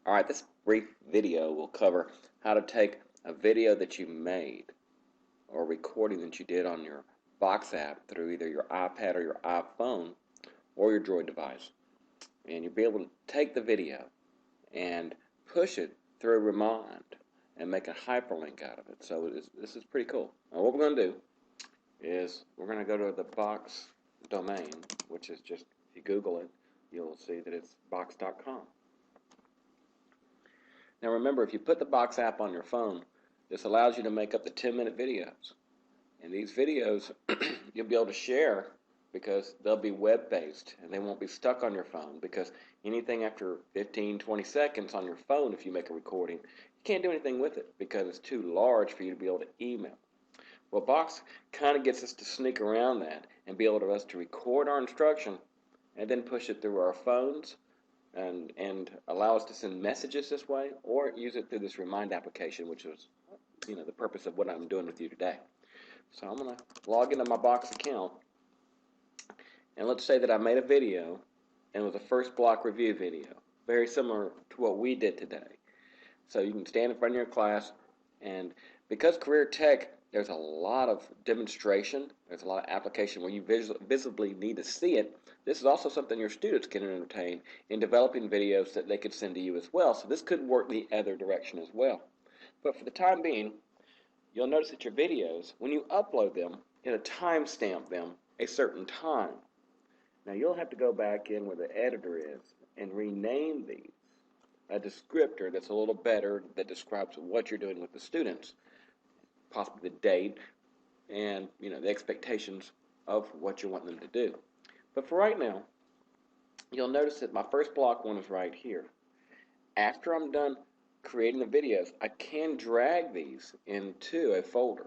Alright, this brief video will cover how to take a video that you made or a recording that you did on your Box app through either your iPad or your iPhone or your Droid device. And you'll be able to take the video and push it through Remind and make a hyperlink out of it. So this is pretty cool. Now what we're going to do is we're going to go to the Box domain, which is just, if you Google it, you'll see that it's box.com. Now remember, if you put the Box app on your phone, this allows you to make up to 10-minute videos. And these videos you'll be able to share because they'll be web-based and they won't be stuck on your phone, because anything after 15, 20 seconds on your phone, if you make a recording, you can't do anything with it because it's too large for you to be able to email. Well, Box kind of gets us to sneak around that and be able to us to record our instruction and then push it through our phones and allow us to send messages this way, or use it through this Remind application, which is the purpose of what I'm doing with you today. So I'm going to log into my Box account, and let's say that I made a video and it was a first block review video, very similar to what we did today. So you can stand in front of your class, and because Career Tech, there's a lot of demonstration, there's a lot of application where you visibly need to see it. This is also something your students can entertain in developing videos that they could send to you as well. So this could work the other direction as well. But for the time being, you'll notice that your videos, when you upload them, it'll timestamp them a certain time. Now you'll have to go back in where the editor is and rename these a descriptor that's a little better, that describes what you're doing with the students, possibly the date, and the expectations of what you want them to do. But for right now, you'll notice that my first block one is right here. After I'm done creating the videos, I can drag these into a folder.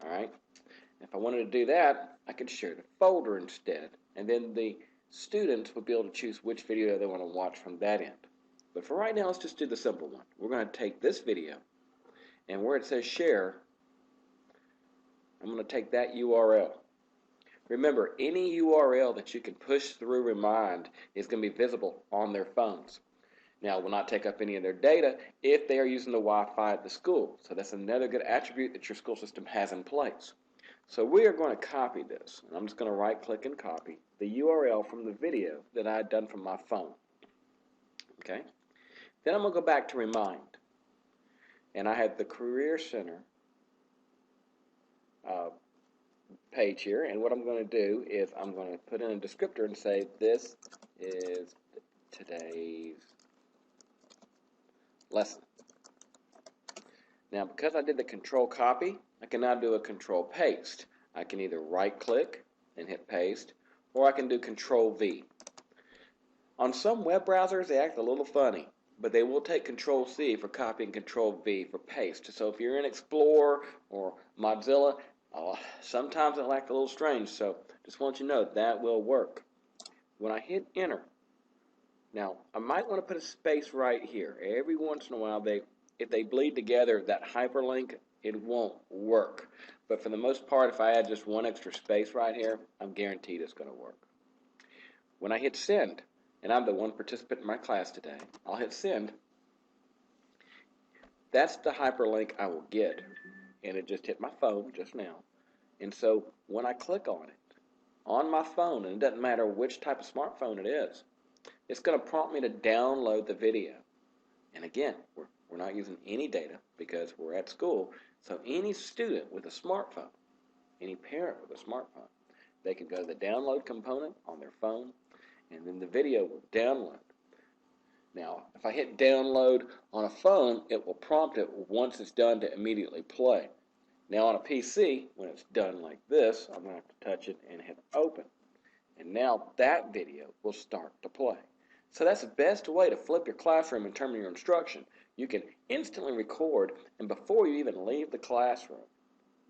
Alright? If I wanted to do that, I could share the folder instead, and then the students would be able to choose which video they want to watch from that end. But for right now, let's just do the simple one. We're going to take this video, and where it says share, I'm going to take that URL. Remember, any URL that you can push through Remind is going to be visible on their phones. Now, it will not take up any of their data if they are using the Wi-Fi at the school. So that's another good attribute that your school system has in place. So we are going to copy this. And I'm just going to right-click and copy the URL from the video that I had done from my phone. Okay? Then I'm going to go back to Remind. And I have the Career Center page here, and what I'm going to do is I'm going to put in a descriptor and say this is today's lesson. Now, because I did the control copy, I can now do a control paste. I can either right click and hit paste, or I can do control V. On some web browsers they act a little funny, but they will take control C for copy and control V for paste. So if you're in Explorer or Mozilla, sometimes it'll act a little strange, so just want you to know that will work. When I hit enter, now I might want to put a space right here. Every once in a while, if they bleed together, that hyperlink, it won't work. But for the most part, if I add just one extra space right here, I'm guaranteed it's going to work. When I hit send, and I'm the one participant in my class today, I'll hit send. That's the hyperlink I will get. And it just hit my phone just now. And so when I click on it, on my phone, and it doesn't matter which type of smartphone it is, it's going to prompt me to download the video. And again, we're not using any data because we're at school. So any student with a smartphone, any parent with a smartphone, they can go to the download component on their phone, and then the video will download. Now, if I hit download on a phone, it will prompt it once it's done to immediately play. Now on a PC, when it's done like this, I'm going to have to touch it and hit open. And now that video will start to play. So that's the best way to flip your classroom in terms of your instruction. You can instantly record, and before you even leave the classroom,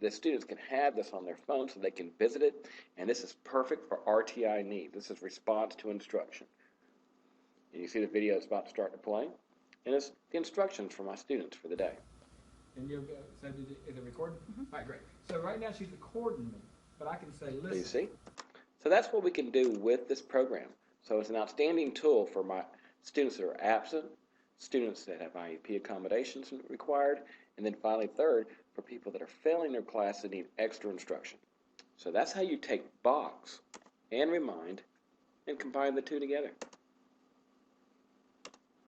the students can have this on their phone so they can visit it, and this is perfect for RTI needs. This is response to instruction. And you see the video is about to start to play, and it's the instructions for my students for the day. And you'll go, so is it recording? All right, great. So right now she's recording me, but I can say listen. Do you see? So that's what we can do with this program. So it's an outstanding tool for my students that are absent, students that have IEP accommodations required, and then finally third, for people that are failing their class that need extra instruction. So that's how you take box and remind and combine the two together.